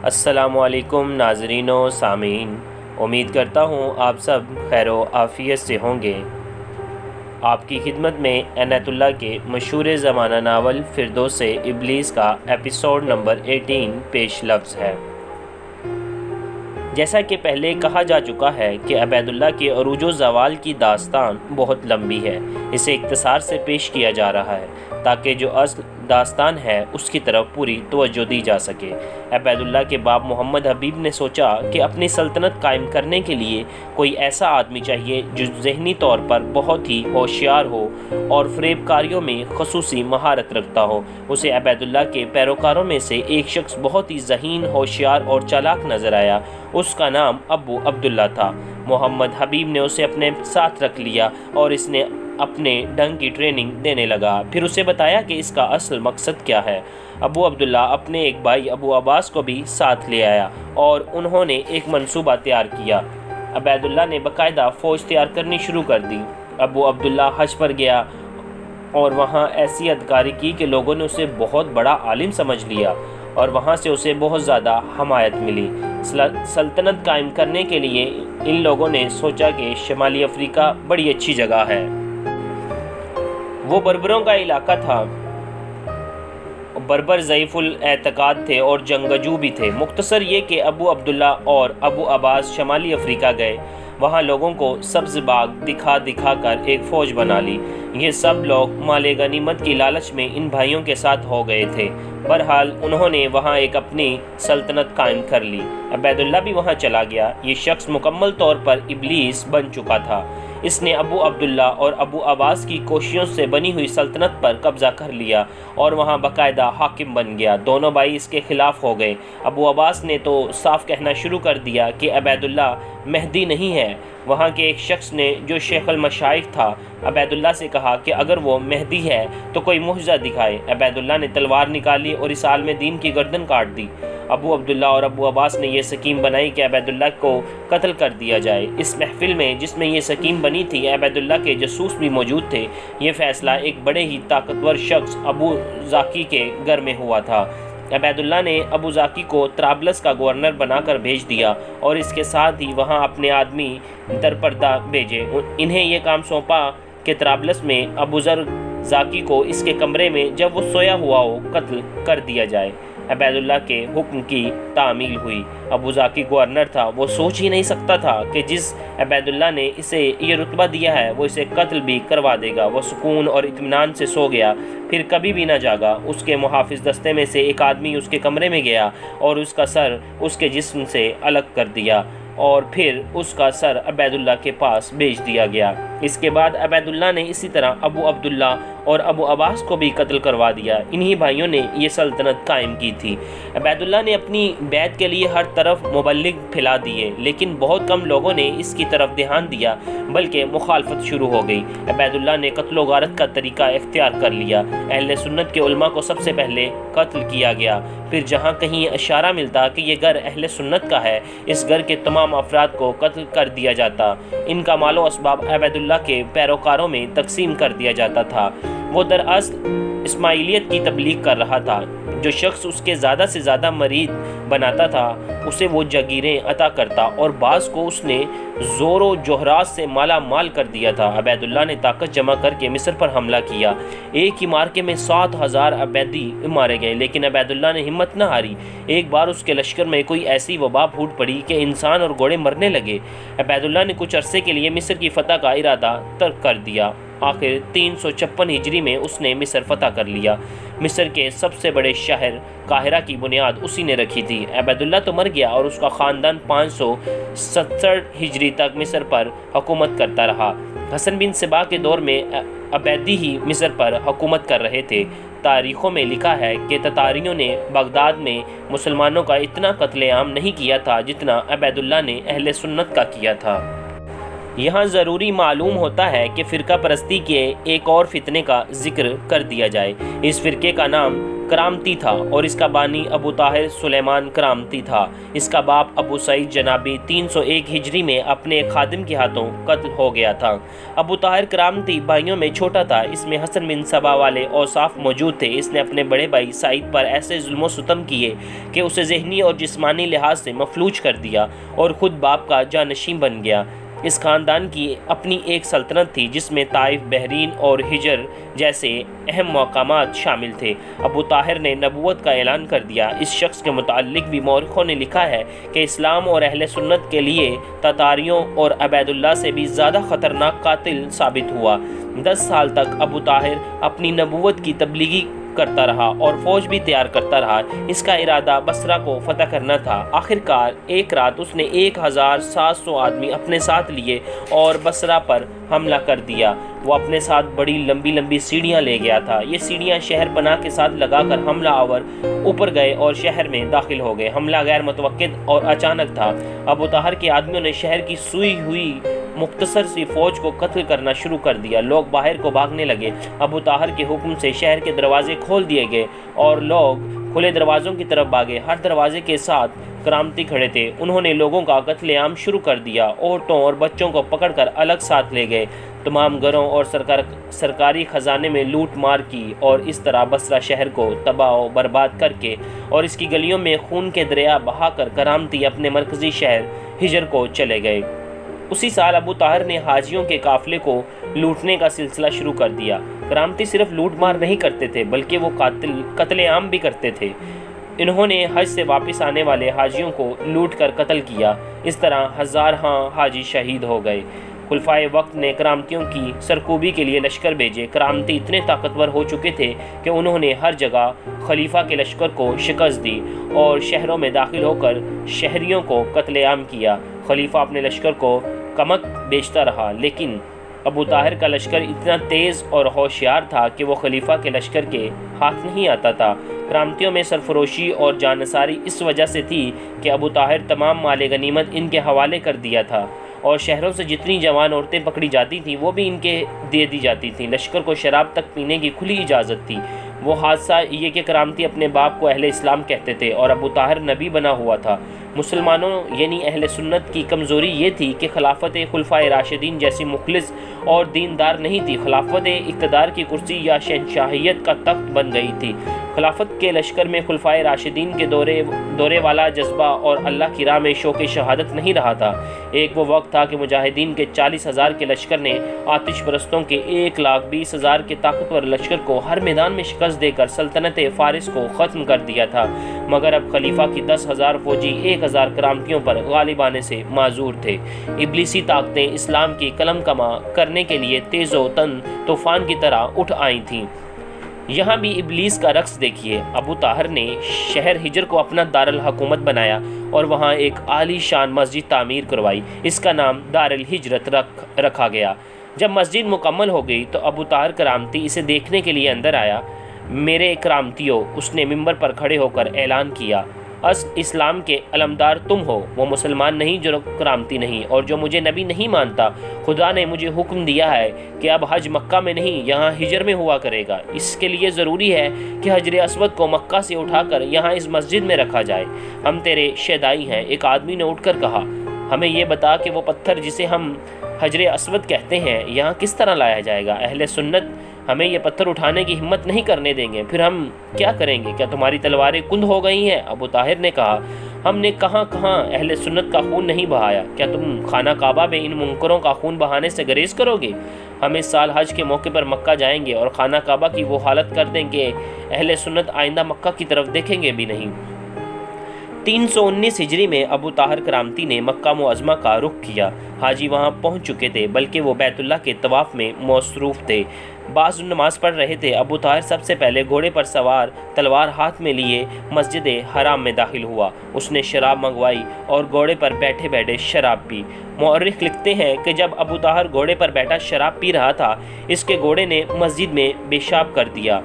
السلام علیکم ناظرین و سامعین، امید کرتا ہوں آپ سب خیر و عافیت سے ہوں گے۔ آپ کی خدمت میں عنایت اللہ کے مشہور زمانہ ناول فردوس ابلیس کا ایپیسوڈ نمبر 18 پیش لفظ ہے۔ جیسا کہ پہلے کہا جا چکا ہے کہ عبید اللہ کے عروج و زوال کی داستان بہت لمبی ہے، اسے اختصار سے پیش کیا جا رہا ہے تاکہ جو اصل داستان ہے اس کی طرف پوری توجہ دی جا سکے۔ عبید اللہ کے باپ محمد حبیب نے سوچا کہ اپنی سلطنت قائم کرنے کے لیے کوئی ایسا آدمی چاہیے جو ذہنی طور پر بہت ہی ہوشیار ہو اور فریب کاریوں میں خصوصی مہارت رکھتا ہو۔ اسے عبید اللہ کے پیروکاروں میں سے ایک شخص بہت ہی ذہین، ہوشیار اور چالاک نظر آیا۔ اس کا نام ابو عبداللہ تھا۔ محمد حبیب نے اسے اپنے ساتھ رکھ لیا اور اس نے اپنے ڈنگ کی ٹریننگ دینے لگا، پھر اسے بتایا کہ اس کا اصل مقصد کیا ہے۔ ابو عبداللہ اپنے ایک بھائی ابو عباس کو بھی ساتھ لے آیا اور انہوں نے ایک منصوبہ تیار کیا۔ عبید اللہ نے باقاعدہ فوج تیار کرنی شروع کر دی۔ ابو عبداللہ حج پر گیا اور وہاں ایسی ادکاری کی کہ لوگوں نے اسے بہت بڑا عالم سمجھ لیا اور وہاں سے اسے بہت زیادہ حمایت ملی۔ سلطنت قائم کرنے کے لیے ان لوگوں نے سوچا کہ شمالی افریقہ بڑی اچھی جگہ ہے۔ وہ بربروں کا علاقہ تھا۔ بربر ضعیف الاعتقاد تھے اور جنگجو بھی تھے۔ مختصر یہ کہ ابو عبداللہ اور ابو عباس شمالی افریقہ گئے، وہاں لوگوں کو سبز باغ دکھا دکھا کر ایک فوج بنا لی۔ یہ سب لوگ مال غنیمت کی لالچ میں ان بھائیوں کے ساتھ ہو گئے تھے۔ بہرحال انہوں نے وہاں ایک اپنی سلطنت قائم کر لی۔ عبید اللہ بھی وہاں چلا گیا۔ یہ شخص مکمل طور پر ابلیس بن چکا تھا۔ اس نے ابو عبداللہ اور ابو عباس کی کوششوں سے بنی ہوئی سلطنت پر قبضہ کر لیا اور وہاں باقاعدہ حاکم بن گیا۔ دونوں بھائی اس کے خلاف ہو گئے۔ ابو عباس نے تو صاف کہنا شروع کر دیا کہ عبید اللہ مہدی نہیں ہے۔ وہاں کے ایک شخص نے جو شیخ المشائخ تھا عبید اللہ سے کہا کہ اگر وہ مہدی ہے تو کوئی معجزہ دکھائے۔ عبید اللہ نے تلوار نکالی اور اس عالم دین کی گردن کاٹ دی۔ ابو عبداللہ اور ابو عباس نے یہ سکیم بنائی کہ عبید اللہ کو قتل کر دیا جائے۔ اس محفل میں جس میں یہ سکیم بنی تھی، عبید اللہ کے جاسوس بھی موجود تھے۔ یہ فیصلہ ایک بڑے ہی طاقتور شخص ابو ذاکی کے گھر میں ہوا تھا۔ عبید اللہ نے ابو ذاکی کو طرابلس کا گورنر بنا کر بھیج دیا اور اس کے ساتھ ہی وہاں اپنے آدمی درپردہ بھیجے۔ انہیں یہ کام سونپا کہ طرابلس میں ابو ذر ذاکی کو اس کے کمرے میں جب وہ سویا ہوا ہو قتل کر دیا جائے۔ عبید اللہ کے حکم کی تعمیل ہوئی۔ ابو ذاکی گورنر تھا، وہ سوچ ہی نہیں سکتا تھا کہ جس عبید اللہ نے اسے یہ رتبہ دیا ہے وہ اسے قتل بھی کروا دے گا۔ وہ سکون اور اطمینان سے سو گیا، پھر کبھی بھی نہ جاگا۔ اس کے محافظ دستے میں سے ایک آدمی اس کے کمرے میں گیا اور اس کا سر اس کے جسم سے الگ کر دیا اور پھر اس کا سر عبید اللہ کے پاس بھیج دیا گیا۔ اس کے بعد عبید اللہ نے اسی طرح ابو عبداللہ اور ابو عباس کو بھی قتل کروا دیا۔ انہی بھائیوں نے یہ سلطنت قائم کی تھی۔ عبید اللہ نے اپنی بیعت کے لیے ہر طرف مبلغ پھیلا دیے، لیکن بہت کم لوگوں نے اس کی طرف دھیان دیا، بلکہ مخالفت شروع ہو گئی۔ عبید اللہ نے قتل و غارت کا طریقہ اختیار کر لیا۔ اہل سنت کے علماء کو سب سے پہلے قتل کیا گیا، پھر جہاں کہیں اشارہ ملتا کہ یہ گھر اہل سنت کا ہے، اس گھر کے تمام افراد کو قتل کر دیا جاتا۔ ان کا مال و اسباب عبید اللہ کے پیروکاروں میں تقسیم کر دیا جاتا تھا۔ وہ دراصل اسماعیلیت کی تبلیغ کر رہا تھا۔ جو شخص اس کے زیادہ سے زیادہ مرید بناتا تھا اسے وہ جاگیریں عطا کرتا اور بعض کو اس نے زور و جوہرات سے مالا مال کر دیا تھا۔ عبید اللہ نے طاقت جمع کر کے مصر پر حملہ کیا۔ ایک ہی مارکے میں 7,000 عبیدی مارے گئے، لیکن عبید اللہ نے ہمت نہ ہاری۔ ایک بار اس کے لشکر میں کوئی ایسی وبا پھوٹ پڑی کہ انسان اور گھوڑے مرنے لگے۔ عبید اللہ نے کچھ عرصے کے لیے مصر کی فتح کا ارادہ ترک کر دیا۔ آخر 356 ہجری میں اس نے مصر فتح کر لیا۔ مصر کے سب سے بڑے شہر قاہرہ کی بنیاد اسی نے رکھی تھی۔ عبید اللہ تو مر گیا اور اس کا خاندان 567 ہجری تک مصر پر حکومت کرتا رہا۔ حسن بن صبا کے دور میں عبیدی ہی مصر پر حکومت کر رہے تھے۔ تاریخوں میں لکھا ہے کہ تتاریوں نے بغداد میں مسلمانوں کا اتنا قتل عام نہیں کیا تھا جتنا عبید اللہ نے اہل سنت کا کیا تھا۔ یہاں ضروری معلوم ہوتا ہے کہ فرقہ پرستی کے ایک اور فتنے کا ذکر کر دیا جائے۔ اس فرقے کا نام کرامتی تھا اور اس کا بانی ابو طاہر سلیمان کرامتی تھا۔ اس کا باپ ابو سعید جنابی 301 ہجری میں اپنے خادم کے ہاتھوں قتل ہو گیا تھا۔ ابو طاہر کرامتی بھائیوں میں چھوٹا تھا۔ اس میں حسن بن صبا والے اوصاف موجود تھے۔ اس نے اپنے بڑے بھائی سعید پر ایسے ظلم و ستم کیے کہ اسے ذہنی اور جسمانی لحاظ سے مفلوج کر دیا اور خود باپ کا جانشین بن گیا۔ اس خاندان کی اپنی ایک سلطنت تھی جس میں طائف، بحرین اور حجر جیسے اہم مقامات شامل تھے۔ ابو طاہر نے نبوت کا اعلان کر دیا۔ اس شخص کے متعلق بھی مورخوں نے لکھا ہے کہ اسلام اور اہل سنت کے لیے تاتاریوں اور عبید اللہ سے بھی زیادہ خطرناک قاتل ثابت ہوا۔ 10 سال تک ابو طاہر اپنی نبوت کی تبلیغ کرتا رہا اور فوج بھی تیار کرتا رہا۔ اس کا ارادہ بصرہ کو فتح کرنا تھا۔ آخر کار ایک رات اس نے 1700 آدمی اپنے ساتھ لیے اور بصرہ پر حملہ کر دیا۔ وہ اپنے ساتھ بڑی لمبی لمبی سیڑھیاں لے گیا تھا۔ یہ سیڑھیاں شہر پناہ کے ساتھ لگا کر حملہ آور اوپر گئے اور شہر میں داخل ہو گئے۔ حملہ غیر متوقع اور اچانک تھا۔ ابو طاہر کے آدمیوں نے شہر کی سوئی ہوئی مختصر سی فوج کو قتل کرنا شروع کر دیا۔ لوگ باہر کو بھاگنے لگے۔ ابو طاہر کے حکم سے شہر کے دروازے کھول دیے گئے اور لوگ کھلے دروازوں کی طرف بھاگے۔ ہر دروازے کے ساتھ کرامتی کھڑے تھے۔ انہوں نے لوگوں کا قتل عام شروع کر دیا۔ عورتوں اور بچوں کو پکڑ کر الگ ساتھ لے گئے۔ تمام گھروں اور سرکاری خزانے میں لوٹ مار کی اور اس طرح بصرہ شہر کو تباہ و برباد کر کے اور اس کی گلیوں میں خون کے دریا بہا کر کرامتی اپنے مرکزی شہر حجر کو چلے گئے۔ اسی سال ابو طاہر نے حاجیوں کے قافلے کو لوٹنے کا سلسلہ شروع کر دیا۔ کرامتی صرف لوٹ مار نہیں کرتے تھے بلکہ وہ قتل عام بھی کرتے تھے۔ انہوں نے حج سے واپس آنے والے حاجیوں کو لوٹ کر قتل کیا۔ اس طرح ہزارہاں حاجی شہید ہو گئے۔ خلفائے وقت نے کرامتیوں کی سرکوبی کے لیے لشکر بھیجے۔ کرامتی اتنے طاقتور ہو چکے تھے کہ انہوں نے ہر جگہ خلیفہ کے لشکر کو شکست دی اور شہروں میں داخل ہو کر شہریوں کو قتل عام کیا۔ خلیفہ اپنے لشکر کو کمک بیچتا رہا لیکن ابو طاہر کا لشکر اتنا تیز اور ہوشیار تھا کہ وہ خلیفہ کے لشکر کے ہاتھ نہیں آتا تھا۔ کرامتیوں میں سرفروشی اور جانثاری اس وجہ سے تھی کہ ابو طاہر تمام مال غنیمت ان کے حوالے کر دیا تھا اور شہروں سے جتنی جوان عورتیں پکڑی جاتی تھیں وہ بھی ان کے دے دی جاتی تھیں۔ لشکر کو شراب تک پینے کی کھلی اجازت تھی۔ وہ حادثہ یہ کہ کرامتی اپنے باپ کو اہل اسلام کہتے تھے اور ابو طاہر نبی بنا ہوا تھا۔ مسلمانوں یعنی اہل سنت کی کمزوری یہ تھی کہ خلافت خلفائے راشدین جیسی مخلص اور دیندار نہیں تھی۔ خلافت اقتدار کی کرسی یا شہنشاہیت کا تخت بن گئی تھی۔ خلافت کے لشکر میں خلفائے راشدین کے دورے والا جذبہ اور اللہ کی راہ میں شوق شہادت نہیں رہا تھا۔ ایک وہ وقت تھا کہ مجاہدین کے 40,000 کے لشکر نے آتش پرستوں کے 1,20,000 کے طاقتور لشکر کو ہر میدان میں شکست دے کر سلطنت فارس کو ختم کر دیا تھا، مگر اب خلیفہ کی 10,000 فوجی 1,000 کرامتیوں پر غالب آنے سے معذور تھے۔ ابلیسی طاقتیں اسلام کی قلم کما کرنے کے لیے تیز و تن طوفان کی طرح اٹھ آئی تھیں۔ یہاں بھی ابلیس کا رقص دیکھیے۔ ابو طاہر نے شہر حجر کو اپنا دارالحکومت بنایا اور وہاں ایک عالی شان مسجد تعمیر کروائی۔ اس کا نام دار الحجرت رکھا گیا۔ جب مسجد مکمل ہو گئی تو ابو طاہر کرامتی اسے دیکھنے کے لیے اندر آیا۔ میرے کرامتیوں، اس نے ممبر پر کھڑے ہو کر اعلان کیا، اسلام کے علمدار تم ہو، وہ مسلمان نہیں جو کرامتی نہیں اور جو مجھے نبی نہیں مانتا۔ خدا نے مجھے حکم دیا ہے کہ اب حج مکہ میں نہیں یہاں حجر میں ہوا کرے گا۔ اس کے لیے ضروری ہے کہ حجر اسود کو مکہ سے اٹھا کر یہاں اس مسجد میں رکھا جائے۔ ہم تیرے شیدائی ہیں۔ ایک آدمی نے اٹھ کر کہا، ہمیں یہ بتا کہ وہ پتھر جسے ہم حجر اسود کہتے ہیں یہاں کس طرح لایا جائے گا؟ اہل سنت ہمیں یہ پتھر اٹھانے کی ہمت نہیں کرنے دیں گے، پھر ہم کیا کریں گے؟ کیا تمہاری تلواریں کند ہو گئی ہیں؟ ابو طاہر نے کہا، ہم نے کہاں اہل سنت کا خون نہیں بہایا۔ کیا تم خانہ کعبہ میں ان منکروں کا خون بہانے سے گریز کرو گے؟ ہم اس سال حج کے موقع پر مکہ جائیں گے اور خانہ کعبہ کی وہ حالت کر دیں کہ اہل سنت آئندہ مکہ کی طرف دیکھیں گے بھی نہیں۔ 319 ہجری میں ابو طاہر کرامتی نے مکہ معظمہ کا رخ کیا۔ حاجی وہاں پہنچ چکے تھے بلکہ وہ بیت اللہ کے طواف میں مصروف تھے۔ بعض نماز پڑھ رہے تھے۔ ابو طاہر سب سے پہلے گھوڑے پر سوار تلوار ہاتھ میں لیے مسجد حرام میں داخل ہوا۔ اس نے شراب منگوائی اور گھوڑے پر بیٹھے بیٹھے شراب پی۔ مورخ لکھتے ہیں کہ جب ابو طاہر گھوڑے پر بیٹھا شراب پی رہا تھا، اس کے گھوڑے نے مسجد میں پیشاب کر دیا۔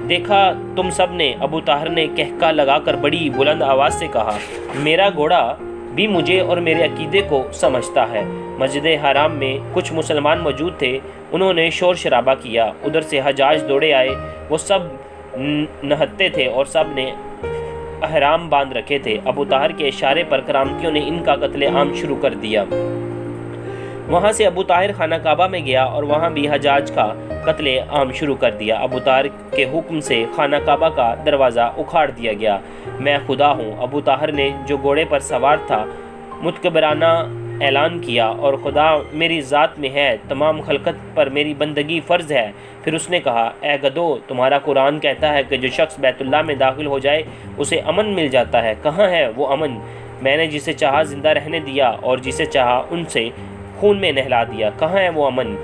دیکھا تم سب نے؟ ابو طاہر نے کہکا لگا کر بڑی بلند آواز سے کہا، میرا گھوڑا بھی مجھے اور میرے عقیدے کو سمجھتا ہے۔ مسجد حرام میں کچھ مسلمان موجود تھے، انہوں نے شور شرابہ کیا۔ ادھر سے حجاج دوڑے آئے، وہ سب نہتے تھے اور سب نے احرام باندھ رکھے تھے۔ ابو طاہر کے اشارے پر کرامتیوں نے ان کا قتل عام شروع کر دیا۔ وہاں سے ابو طاہر خانہ کعبہ میں گیا اور وہاں بھی حجاج کا قتل عام شروع کر دیا۔ ابو طاہر کے حکم سے خانہ کعبہ کا دروازہ اکھاڑ دیا گیا۔ میں خدا ہوں، ابو طاہر نے جو گھوڑے پر سوار تھا متکبرانہ اعلان کیا، اور خدا میری ذات میں ہے، تمام خلقت پر میری بندگی فرض ہے۔ پھر اس نے کہا، اے گدھو، تمہارا قرآن کہتا ہے کہ جو شخص بیت اللہ میں داخل ہو جائے اسے امن مل جاتا ہے۔ کہاں ہے وہ امن؟ میں نے جسے چاہا زندہ رہنے دیا اور جسے چاہا ان سے خون میں نہلا دیا۔ کہاں ہے وہ امن؟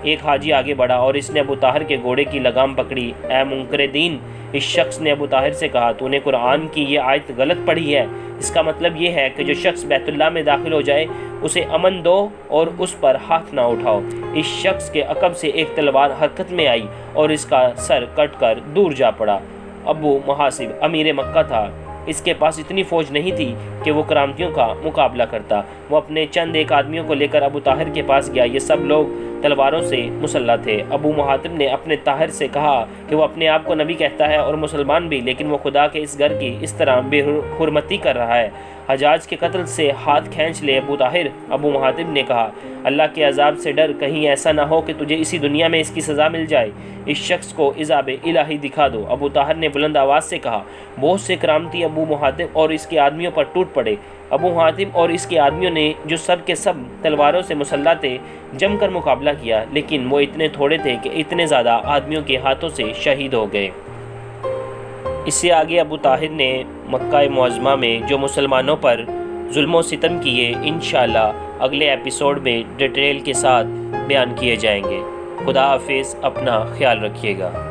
ایک حاجی آگے بڑھا اور اس نے ابو طاہر کے گھوڑے کی لگام پکڑی۔ اے منکر دین! اس شخص نے ابو طاہر سے کہا، تو نے قرآن کی یہ آیت غلط پڑھی ہے۔ اس کا مطلب یہ ہے کہ جو شخص بیت اللہ میں داخل ہو جائے اسے امن دو اور اس پر ہاتھ نہ اٹھاؤ۔ اس شخص کے عقب سے ایک تلوار حرکت میں آئی اور اس کا سر کٹ کر دور جا پڑا۔ ابو محاسب امیر مکہ تھا۔ اس کے پاس اتنی فوج نہیں تھی کہ وہ کرامتیوں کا مقابلہ کرتا۔ وہ اپنے چند ایک آدمیوں کو لے کر ابو طاہر کے پاس گیا۔ یہ سب لوگ تلواروں سے مسلح تھے۔ ابو محاتب نے اپنے طاہر سے کہا کہ وہ اپنے آپ کو نبی کہتا ہے اور مسلمان بھی، لیکن وہ خدا کے اس گھر کی اس طرح بے حرمتی کر رہا ہے۔ حجاج کے قتل سے ہاتھ کھینچ لے ابو طاہر۔ ابو محاتب نے کہا، اللہ کے عذاب سے ڈر، کہیں ایسا نہ ہو کہ تجھے اسی دنیا میں اس کی سزا مل جائے۔ اس شخص کو عذاب الہی دکھا دو۔ ابو طاہر نے بلند آواز سے کہا۔ بہت سے کرامتی ابو محاتب اور اس کے آدمیوں پر ٹوٹ پڑے۔ ابو محاتب اور اس کے آدمیوں نے، جو سب کے سب تلواروں سے مسلح تھے، جم کر مقابلہ کیا، لیکن وہ اتنے تھوڑے تھے کہ اتنے زیادہ آدمیوں کے ہاتھوں سے شہید ہو گئے۔ اس سے آگے ابو طاہر نے مکہ معظمہ میں جو مسلمانوں پر ظلم و ستم کیے، انشاءاللہ اگلے ایپیسوڈ میں ڈیٹیل کے ساتھ بیان کیے جائیں گے۔ خدا حافظ، اپنا خیال رکھیے گا۔